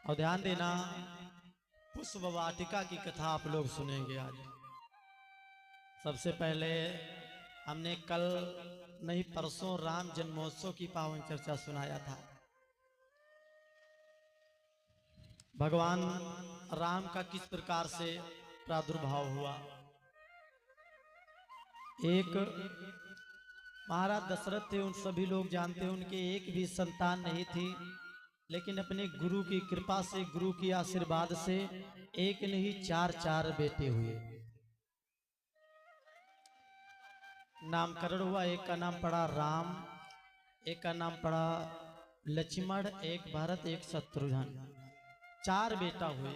और ध्यान देना, पुष्प वाटिका की कथा आप लोग सुनेंगे आज। सबसे पहले हमने कल नहीं परसों राम जन्मोत्सव की पावन चर्चा सुनाया था। भगवान राम का किस प्रकार से प्रादुर्भाव हुआ। एक महाराज दशरथ थे, उन सभी लोग जानते हैं, उनके एक भी संतान नहीं थी, लेकिन अपने गुरु की कृपा से, गुरु की आशीर्वाद से एक नहीं चार बेटे हुए। नामकरण हुआ, एक का नाम पड़ा राम, एक का नाम पड़ा लक्ष्मण, एक भरत, एक शत्रुघ्न। 4 बेटा हुए।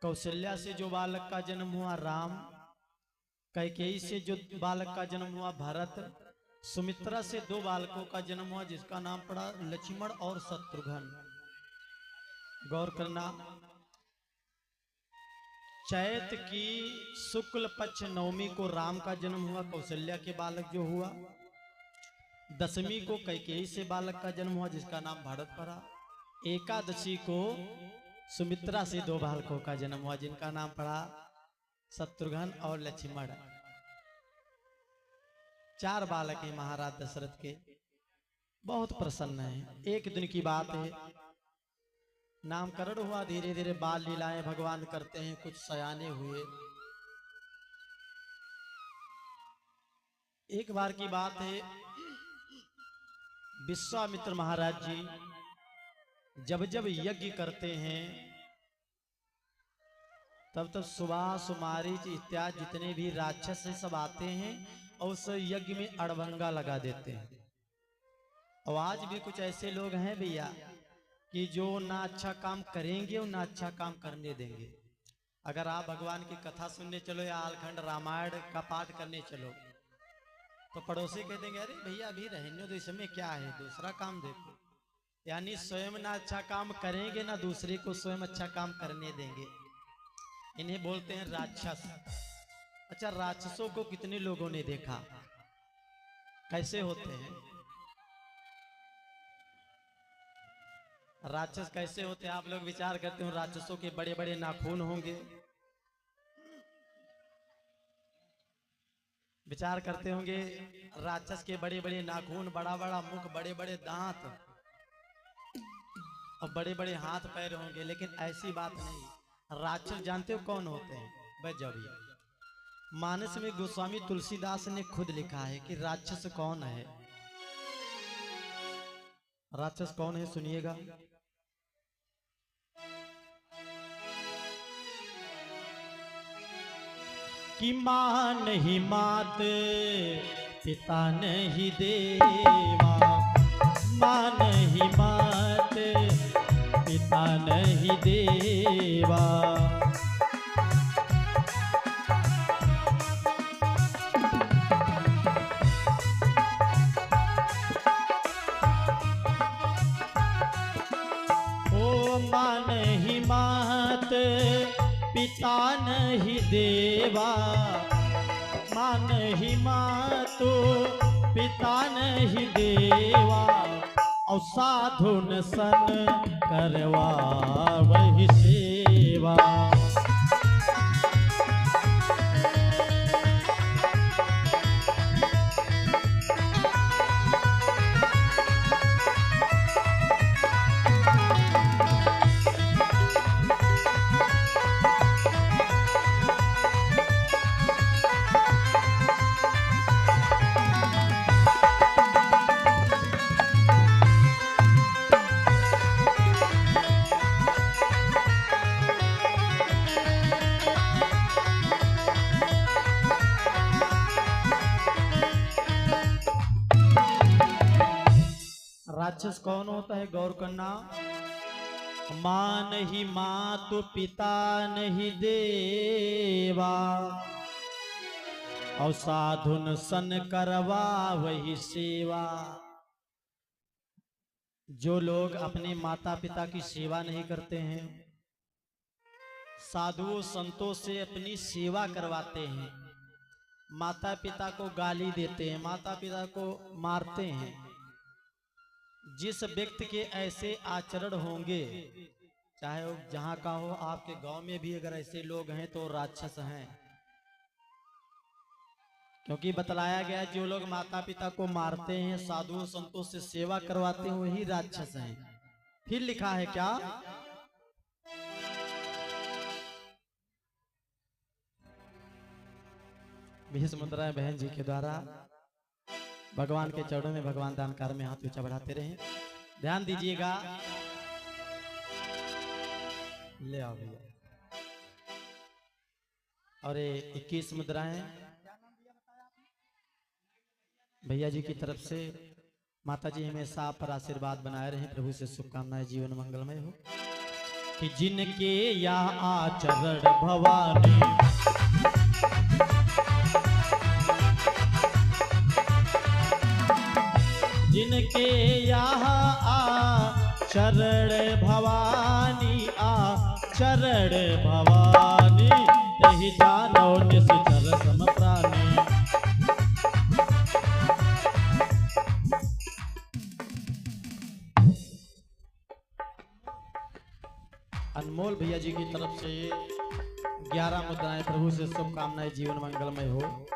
कौशल्या से जो बालक का जन्म हुआ राम, कैकेयी से जो बालक का जन्म हुआ भरत, सुमित्रा से 2 बालकों का जन्म हुआ जिसका नाम पड़ा लक्ष्मण और शत्रुघ्न। गौर करना, चैत की शुक्ल पक्ष नवमी को राम का जन्म हुआ, कौशल्या के बालक जो हुआ। दशमी को कैकेयी से बालक का जन्म हुआ जिसका नाम भरत पड़ा। एकादशी को सुमित्रा से 2 बालकों का जन्म हुआ जिनका नाम पड़ा शत्रुघ्न और लक्ष्मण। 4 बालक हैं महाराज दशरथ के, बहुत प्रसन्न हैं। एक दिन की बात है, नामकरण हुआ, धीरे धीरे बाल लीलाएं भगवान करते हैं, कुछ सयाने हुए। एक बार की बात है, विश्वामित्र महाराज जी जब जब यज्ञ करते हैं तब तब सुबास मारीच इत्यादि जितने भी राक्षस हैं सब आते हैं और उस यज्ञ में अड़भंगा लगा देते हैं। और आज भी कुछ ऐसे लोग हैं भैया कि जो ना अच्छा काम करेंगे और ना अच्छा काम करने देंगे। अगर आप भगवान की कथा सुनने चलो या आलखंड रामायण का पाठ करने चलो तो पड़ोसी कह देंगे, अरे भैया अभी रहने दो, इसमें क्या है, दूसरा काम देखो। यानी स्वयं ना अच्छा काम करेंगे ना दूसरे को स्वयं अच्छा काम करने देंगे। इन्हें बोलते हैं राक्षस। अच्छा, राक्षसों को कितने लोगों ने देखा, कैसे होते हैं राक्षस, कैसे होते हैं? आप लोग विचार करते हो, राक्षसों के बड़े बड़े नाखून होंगे, विचार करते होंगे राक्षस के बड़े बड़े नाखून, बड़ा बड़ा मुख, बड़े बड़े दांत और बड़े बड़े हाथ पैर होंगे। लेकिन ऐसी बात नहीं। राक्षस जानते हो कौन होते हैं? बजबिया। मानस में गोस्वामी तुलसीदास ने खुद लिखा है कि राक्षस कौन है। राक्षस कौन है सुनिएगा। कि मां नहीं मात, पिता नहीं देवा, मां नहीं मात, पिता नहीं देवा। ओ मां नहीं मात, पिता नहीं देवा, मां नहीं मातो, पिता नहीं देवा। और साधु न सन करवा वही सेवा। राक्षस कौन होता है? गौर करना। मां नहीं मातु, पिता नहीं देवा, और साधुन सन करवा वही सेवा। जो लोग अपने माता पिता की सेवा नहीं करते हैं, साधुओं संतों से अपनी सेवा करवाते हैं, माता पिता को गाली देते हैं, माता पिता को मारते हैं, जिस व्यक्ति के ऐसे आचरण होंगे चाहे वो जहाँ का हो, आपके गांव में भी अगर ऐसे लोग हैं तो राक्षस हैं। क्योंकि बतलाया गया जो लोग माता पिता को मारते हैं, साधुओं संतों से सेवा करवाते हैं, वही राक्षस हैं। फिर लिखा है क्या, भीष्म मुद्रा बहन जी के द्वारा भगवान के चरणों में भगवान दानकार में हाथ ऊंचा बढ़ाते रहे। ध्यान दीजिएगा, ले आओ भैया। और ये 21 मुद्राएं भैया जी की तरफ से। माता जी हमेशा आप पर आशीर्वाद बनाए रहे, प्रभु से शुभकामनाएं, जीवन मंगलमय हो। कि जिनके यहाँ आचरण भवानी, जिनके यहाँ आचरण भवानी, आचरण भवानी, यही जानो निश्चर सम प्राणी। अनमोल भैया जी की तरफ से 11 मुद्राएं, प्रभु से शुभकामनाएं, जीवन मंगलमय हो।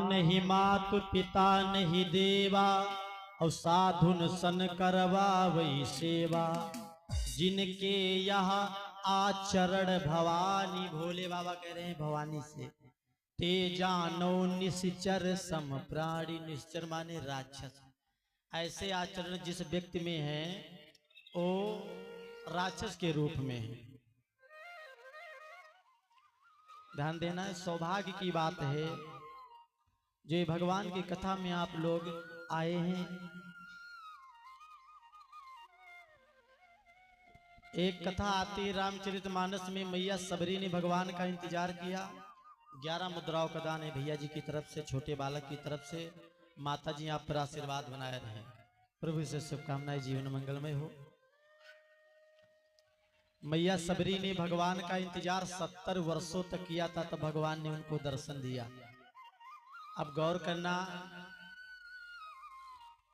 नहीं मातु पिता नहीं देवा, और साधुन सन करवा वही सेवा। जिनके यहाँ आचरण भवानी, भोले बाबा कह रहे हैं भवानी से, ते जानो निश्चर सम प्राणी। निश्चर माने राक्षस। ऐसे आचरण जिस व्यक्ति में है वो राक्षस के रूप में है। ध्यान देना है, सौभाग्य की बात है जो भगवान की कथा में आप लोग आए हैं। एक कथा आती है रामचरितमानस में, मैया सबरी ने भगवान का इंतजार किया। 11 मुद्राओं का दान है भैया जी की तरफ से, छोटे बालक की तरफ से। माता जी आप पर आशीर्वाद बनाए रहे, प्रभु से शुभकामनाएं, जीवन मंगलमय हो। मैया सबरी ने भगवान का इंतजार 70 वर्षों तक किया था, तब भगवान ने उनको दर्शन दिया। अब गौर करना,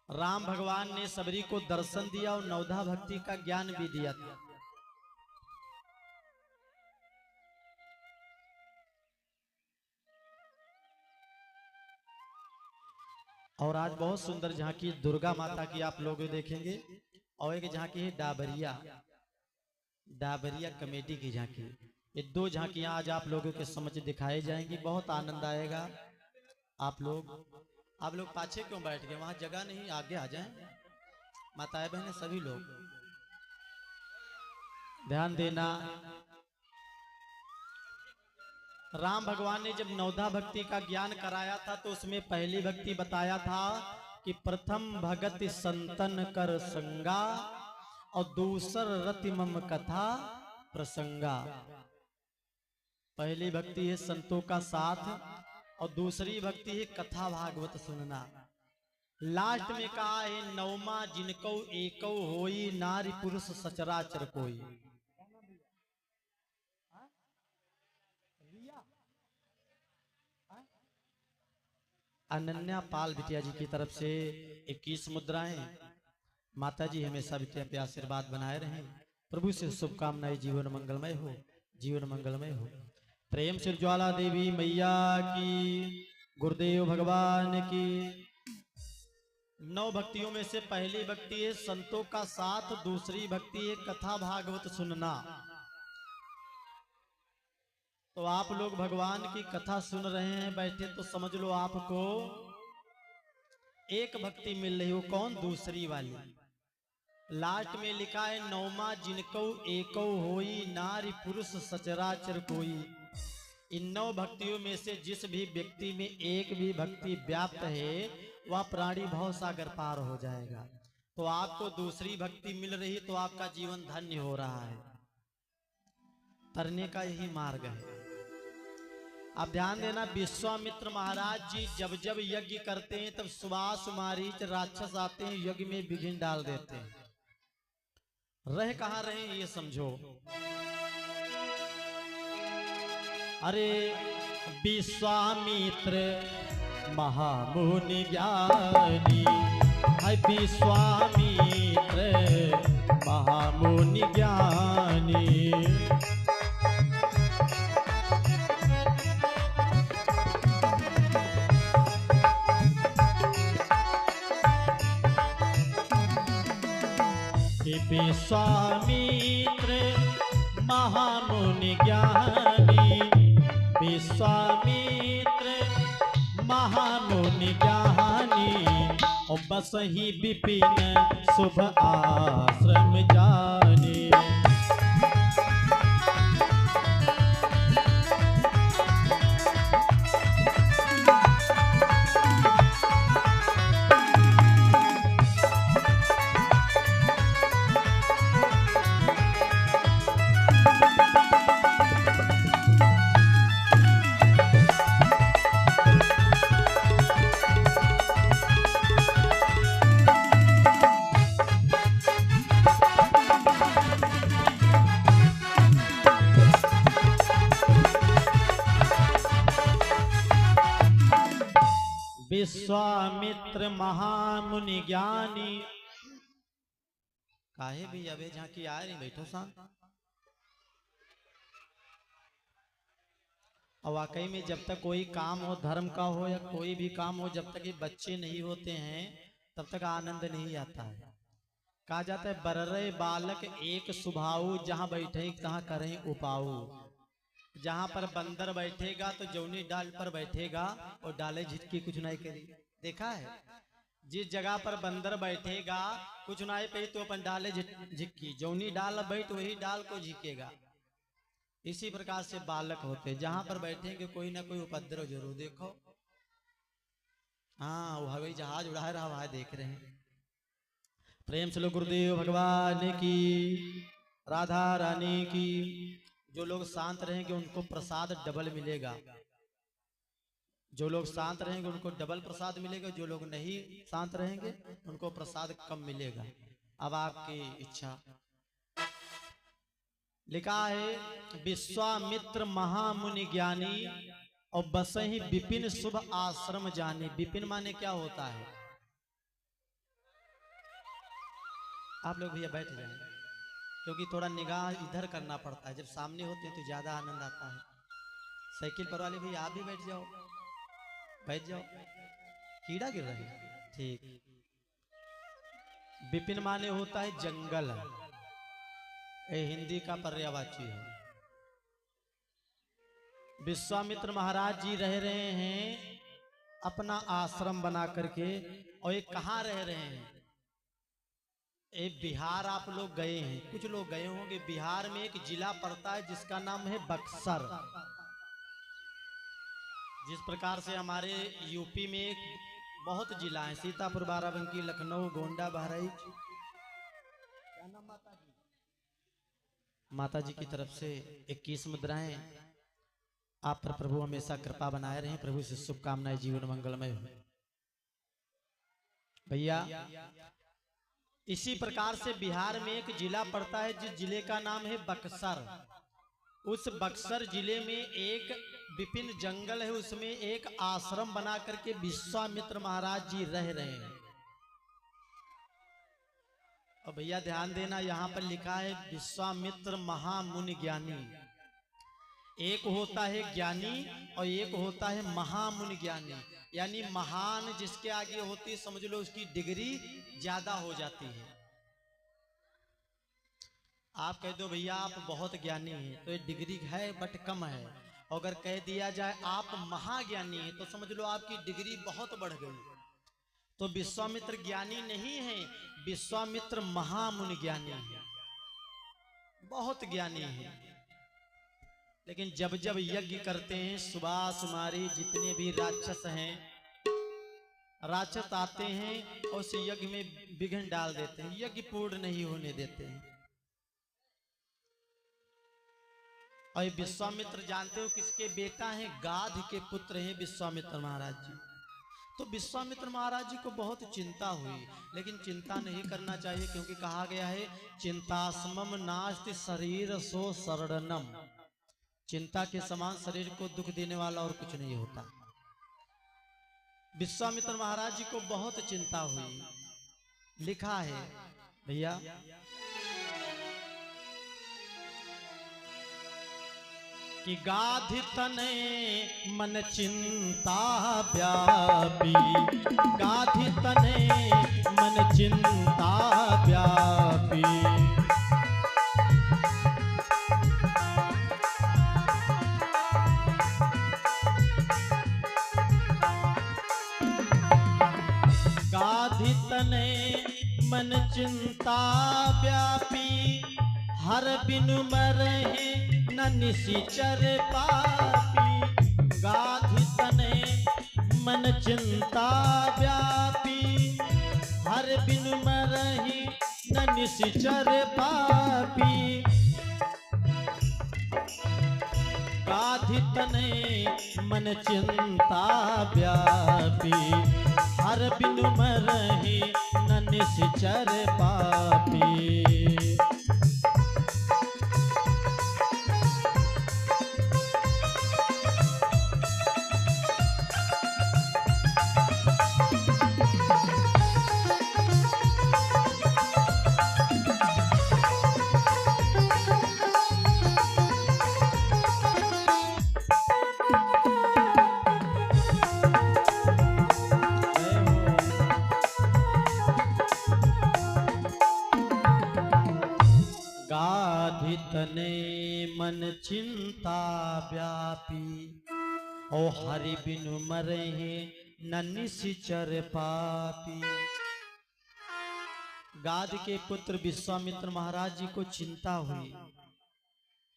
राम भगवान ने सबरी को दर्शन दिया और नवधा भक्ति का ज्ञान भी दिया था। और आज बहुत सुंदर झांकी दुर्गा माता की आप लोग देखेंगे, और एक झांकी है डाबरिया, डाबरिया कमेटी की झांकी। ये 2 झांकियां आज आप लोगों के समझ दिखाई जाएंगी, बहुत आनंद आएगा। आप लोग पाछे क्यों बैठ गए, वहां जगह नहीं, आगे आ जाएं। माताएं बहनें सभी लोग ध्यान देना। राम भगवान ने जब नवधा भक्ति का ज्ञान कराया था तो उसमें पहली भक्ति बताया था कि प्रथम भगति संतन कर संगा, और दूसर रति मम कथा प्रसंगा। पहली भक्ति है संतों का साथ, और दूसरी भक्ति है कथा भागवत सुनना। लास्ट में कहा है नवमा जिनको एको होई, नारी पुरुष सचराचर कोई। अनन्या पाल बिटिया जी की तरफ से 21 मुद्राएं। माता जी हमेशा बिटिया पे आशीर्वाद बनाए रहे, प्रभु से शुभकामनाएं, जीवन मंगलमय हो, जीवन मंगलमय हो। प्रेम से ज्वाला देवी मैया की, गुरुदेव भगवान की। 9 भक्तियों में से पहली भक्ति है संतों का साथ, दूसरी भक्ति है कथा भागवत सुनना। तो आप लोग भगवान की कथा सुन रहे हैं बैठे, तो समझ लो आपको एक भक्ति मिल रही हो। कौन? दूसरी वाली। लास्ट में लिखा है नौमा जिनको एको होई, नारी पुरुष सचराचर कोई। इन 9 भक्तियों में से जिस भी व्यक्ति में एक भी भक्ति व्याप्त है वह प्राणी भव सागर पार हो जाएगा। तो आपको दूसरी भक्ति मिल रही तो आपका जीवन धन्य हो रहा है। तरने का यही मार्ग है। आप ध्यान देना, विश्वामित्र महाराज जी जब जब यज्ञ करते हैं तब सुबास मारीच राक्षस आते हैं, यज्ञ में विघ्न डाल देते हैं। रह कहाँ रहे ये समझो। अरे विश्वामित्र महामुनि ज्ञानी, विश्वामित्र महामुनि ज्ञानी, विश्वामित्र महामुनि ज्ञानी, विश्वामित्र महामुनि ज्ञानी, और बस ही विपिन शुभ आश्रम जानी। विश्वामित्र महामुनि ज्ञानी। काहे भी अबे झांकी आ रही, बैठो शांत। और वाकई में जब तक कोई काम हो, धर्म का हो या कोई भी काम हो, जब तक ये बच्चे नहीं होते हैं तब तक आनंद नहीं आता है। कहा जाता है बर्रे बालक एक स्वभाव, जहां बैठे तहां करें उपाऊ। जहां पर बंदर बैठेगा तो जौनी डाल पर बैठेगा और डाले झिटकी कुछ नहीं करी। देखा है, जिस जगह पर बंदर बैठेगा कुछ नहीं पे तो अपन डाले झिटकी, जौनी डाल बैठ वही डाल को झिकेगा। इसी प्रकार से बालक होते, जहां पर बैठेंगे कोई ना कोई उपद्रव जरूर। देखो हाँ, वो हवाई जहाज उड़ा रहा वहां देख रहे हैं। प्रेम से लो गुरुदेव भगवान की, राधा रानी की। जो लोग शांत रहेंगे उनको प्रसाद डबल मिलेगा। जो लोग शांत रहेंगे उनको डबल प्रसाद मिलेगा, जो लोग नहीं शांत रहेंगे उनको प्रसाद कम मिलेगा। अब आपकी इच्छा। लिखा है विश्वामित्र महामुनि ज्ञानी, और बसहि विपिन शुभ आश्रम जानी। विपिन माने क्या होता है? आप लोग भैया बैठ जाएं, क्योंकि थोड़ा निगाह इधर करना पड़ता है। जब सामने होते हैं तो ज्यादा आनंद आता है। साइकिल पर वाले भैया आप भी बैठ जाओ, बैठ जाओ। कीड़ा गिर रहे हैं, ठीक। विपिन माने होता है जंगल, ये हिंदी का पर्यायवाची है। विश्वामित्र महाराज जी रह रहे हैं अपना आश्रम बना करके। और ये कहाँ रह रहे हैं? एक बिहार आप लोग गए हैं, कुछ लोग गए होंगे। बिहार में एक जिला पड़ता है जिसका नाम है बक्सर। जिस प्रकार से हमारे यूपी में एक बहुत जिला है, सीतापुर, बाराबंकी, लखनऊ, गोंडा, बहराइच। क्या नाम? माता जी की तरफ से 21 मुद्राएं। आप पर प्रभु हमेशा कृपा बनाए रहे। प्रभु से शुभकामनाएं, जीवन मंगलमय हो। भैया इसी प्रकार से बिहार में एक जिला पड़ता है जिस जिले का नाम है बक्सर। उस बक्सर जिले में एक विपिन जंगल है, उसमें एक आश्रम बना करके विश्वामित्र महाराज जी रह रहे हैं। और भैया ध्यान देना, यहाँ पर लिखा है विश्वामित्र महामुनि ज्ञानी। एक होता है ज्ञानी और एक होता है महामुनि ज्ञानी, यानी महान जिसके आगे होती है समझ लो उसकी डिग्री ज्यादा हो जाती है। आप कह दो भैया आप बहुत ज्ञानी हैं तो ये डिग्री है बट कम है। अगर कह दिया जाए आप महाज्ञानी हैं तो समझ लो आपकी डिग्री बहुत बढ़ गई। तो विश्वामित्र ज्ञानी नहीं है, विश्वामित्र महामुनि ज्ञानी है, बहुत ज्ञानी है। लेकिन जब जब यज्ञ करते हैं सुबास कुमारी जितने भी राक्षस हैं, राक्षस आते हैं और उस यज्ञ में विघ्न डाल देते हैं, यज्ञ पूर्ण नहीं होने देते हैं। और विश्वामित्र जानते हो किसके बेटा हैं? गाध के पुत्र हैं विश्वामित्र महाराज जी। तो विश्वामित्र महाराज जी को बहुत चिंता हुई, लेकिन चिंता नहीं करना चाहिए, क्योंकि कहा गया है चिंतास्मम नास्ति शरीर सो शरणम। चिंता के समान शरीर को दुख देने वाला और कुछ नहीं होता। विश्वामित्र महाराज जी को बहुत चिंता हुई। लिखा है भैया, कि गाधि तने मन चिंता व्यापी, गाधि तने मन चिंता व्यापी। गाधि तने मन चिंता व्यापी, हर बिनु मरहि न निशिचर पापी। गाधि तने मन चिंता व्यापी, हर बिनु मरहि न निशिचर पापी। गाधि तने मन चिंता व्यापी, हर बिनु मरहि न निशिचर पापी। गाधि तने मन चिंता व्यापी, ओ हरि बिनु मरहि न निशिचर पापी। गाध के पुत्र विश्वामित्र महाराज जी को चिंता हुई।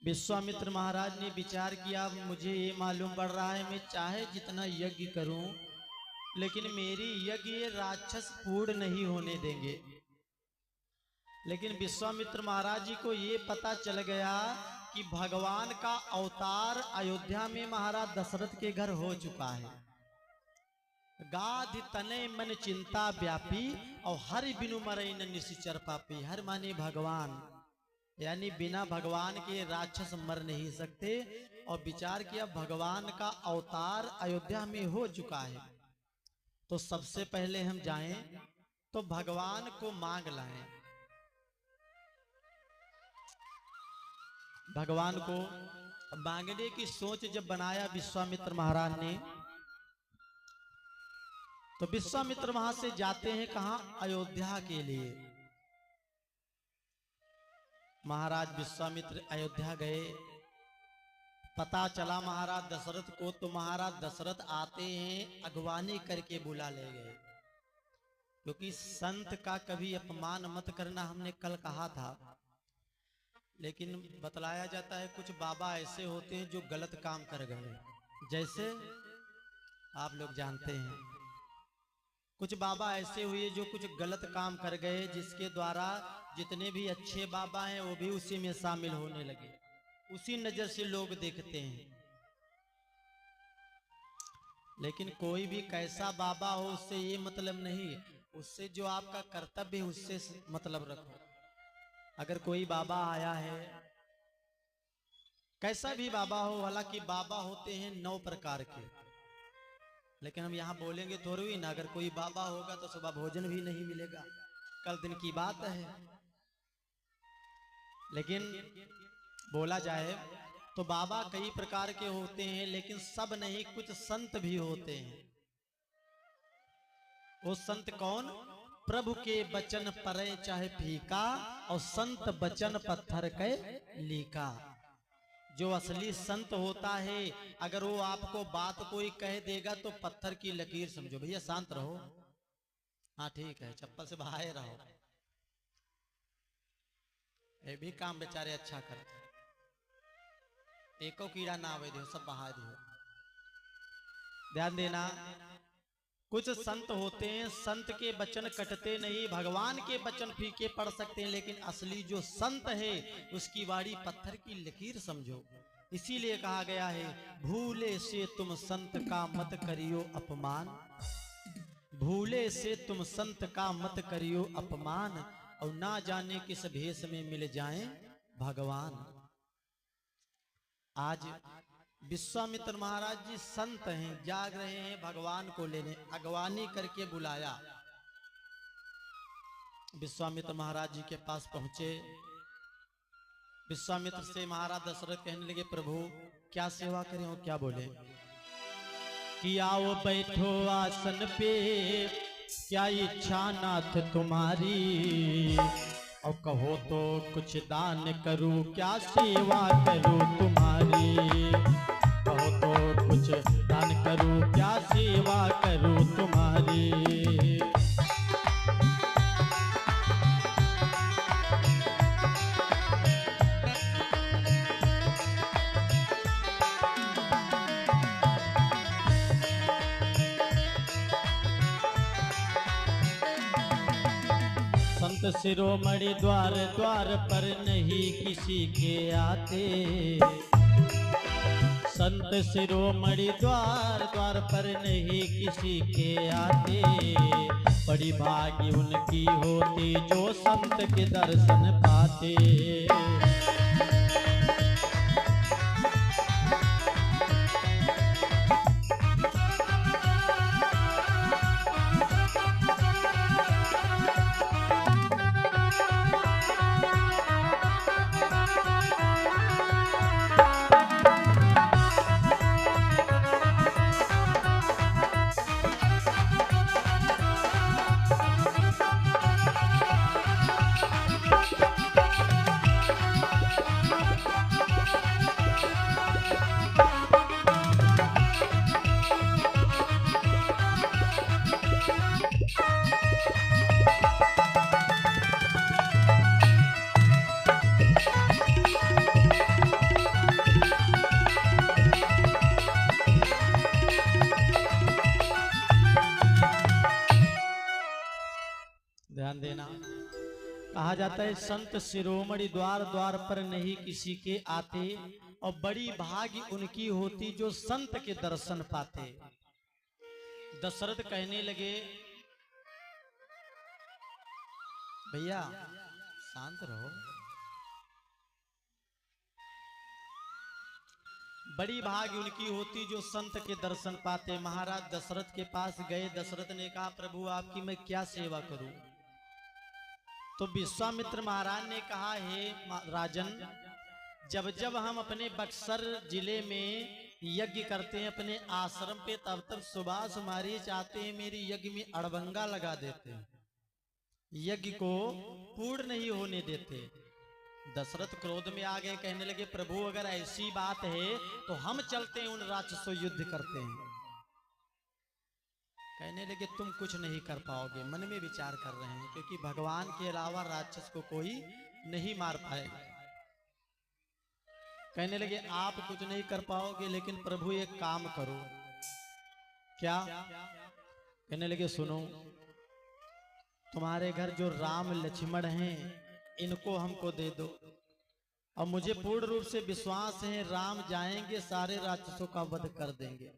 विश्वामित्र महाराज ने विचार किया, मुझे ये मालूम पड़ रहा है मैं चाहे जितना यज्ञ करूं, लेकिन मेरी यज्ञ ये राक्षस पूर्ण नहीं होने देंगे। लेकिन विश्वामित्र महाराज जी को ये पता चल गया कि भगवान का अवतार अयोध्या में महाराज दशरथ के घर हो चुका है। गाधि तने मन चिंता व्यापी, और हरि बिनु मरहि न निशिचर पापी। हर माने भगवान, यानी बिना भगवान के राक्षस मर नहीं सकते। और विचार किया भगवान का अवतार अयोध्या में हो चुका है, तो सबसे पहले हम जाएं तो भगवान को मांग लाएं। भगवान को मांगने की सोच जब बनाया विश्वामित्र महाराज ने, तो विश्वामित्र वहां से जाते हैं कहां? अयोध्या के लिए। महाराज विश्वामित्र अयोध्या गए, पता चला महाराज दशरथ को, तो महाराज दशरथ आते हैं अगवानी करके बुला ले गए, क्योंकि संत का कभी अपमान मत करना हमने कल कहा था। लेकिन बतलाया जाता है कुछ बाबा ऐसे होते हैं जो गलत काम कर गए, जैसे आप लोग जानते हैं कुछ बाबा ऐसे हुए जो कुछ गलत काम कर गए, जिसके द्वारा जितने भी अच्छे बाबा हैं वो भी उसी में शामिल होने लगे। उसी नजर से लोग देखते हैं। लेकिन कोई भी कैसा बाबा हो उससे ये मतलब नहीं, उससे जो आपका कर्तव्य है उससे मतलब रखो। अगर कोई बाबा आया है, कैसा भी बाबा हो, हालांकि बाबा होते हैं 9 प्रकार के, लेकिन हम यहाँ बोलेंगे थोड़ी ही ना। अगर कोई बाबा होगा तो सुबह भोजन भी नहीं मिलेगा, कल दिन की बात है। लेकिन बोला जाए तो बाबा कई प्रकार के होते हैं, लेकिन सब नहीं, कुछ संत भी होते हैं। वो संत कौन? प्रभु के बचन परे चाहे फीका, और संत बचन पत्थर के लीका। जो असली संत होता है, अगर वो आपको बात कोई कह देगा तो पत्थर की लकीर समझो। भैया शांत रहो, हाँ ठीक है, चप्पल से बाहर रहो। ये भी काम बेचारे अच्छा करते, एको कीड़ा ना आवे दो, सब बहा दो। ध्यान देना, कुछ संत होते हैं, संत के वचन कटते नहीं, भगवान के वचन फीके पड़ सकते हैं, लेकिन असली जो संत है उसकी वाणी पत्थर की लकीर समझो। इसीलिए कहा गया है, भूले से तुम संत का मत करियो अपमान, भूले से तुम संत का मत करियो अपमान, और ना जाने किस भेष में मिल जाएं भगवान। आज विश्वामित्र महाराज जी संत हैं, जाग रहे हैं, भगवान को लेने अगवानी करके बुलाया। विश्वामित्र महाराज जी के पास पहुंचे। विश्वामित्र से महाराज दशरथ कहने लगे, प्रभु क्या सेवा करें? और क्या बोले कि आओ बैठो आसन पे, क्या इच्छा नाथ तुम्हारी, और कहो तो कुछ दान करूं, क्या सेवा करूं तुम्हारी, कहो तो कुछ दान करूं, क्या सेवा करूं तुम्हारी। संत शिरोमणि द्वार द्वार पर नहीं किसी के आते, संत शिरोमणि द्वार द्वार पर नहीं किसी के आते, बड़ी भागी उनकी होती जो संत के दर्शन पाते। ध्यान देना, कहा जाता है संत शिरोमणि द्वार द्वार पर नहीं किसी के आते, और बड़ी भाग्य उनकी होती जो संत के दर्शन पाते। दशरथ कहने लगे, भैया शांत रहो, बड़ी भाग्य उनकी होती जो संत के दर्शन पाते। महाराज दशरथ के पास गए। दशरथ ने कहा, प्रभु आपकी मैं क्या सेवा करूं? तो विश्वामित्र महाराज ने कहा, हे राजन, जब जब हम अपने बक्सर जिले में यज्ञ करते हैं अपने आश्रम पे, तब तब सुभाष मारीच आते हैं, मेरी यज्ञ में अड़भंगा लगा देते हैं, यज्ञ को पूर्ण नहीं होने देते। दशरथ क्रोध में आ गए, कहने लगे, प्रभु अगर ऐसी बात है तो हम चलते हैं, उन राक्षसों युद्ध करते हैं। कहने लगे, तुम कुछ नहीं कर पाओगे। मन में विचार कर रहे हैं, क्योंकि भगवान के अलावा राक्षस को कोई नहीं मार पाएगा। कहने लगे, आप कुछ नहीं कर पाओगे, लेकिन प्रभु एक काम करो। क्या? कहने लगे, सुनो, तुम्हारे घर जो राम लक्ष्मण हैं, इनको हमको दे दो, और मुझे पूर्ण रूप से विश्वास है राम जाएंगे, सारे राक्षसों का वध कर देंगे।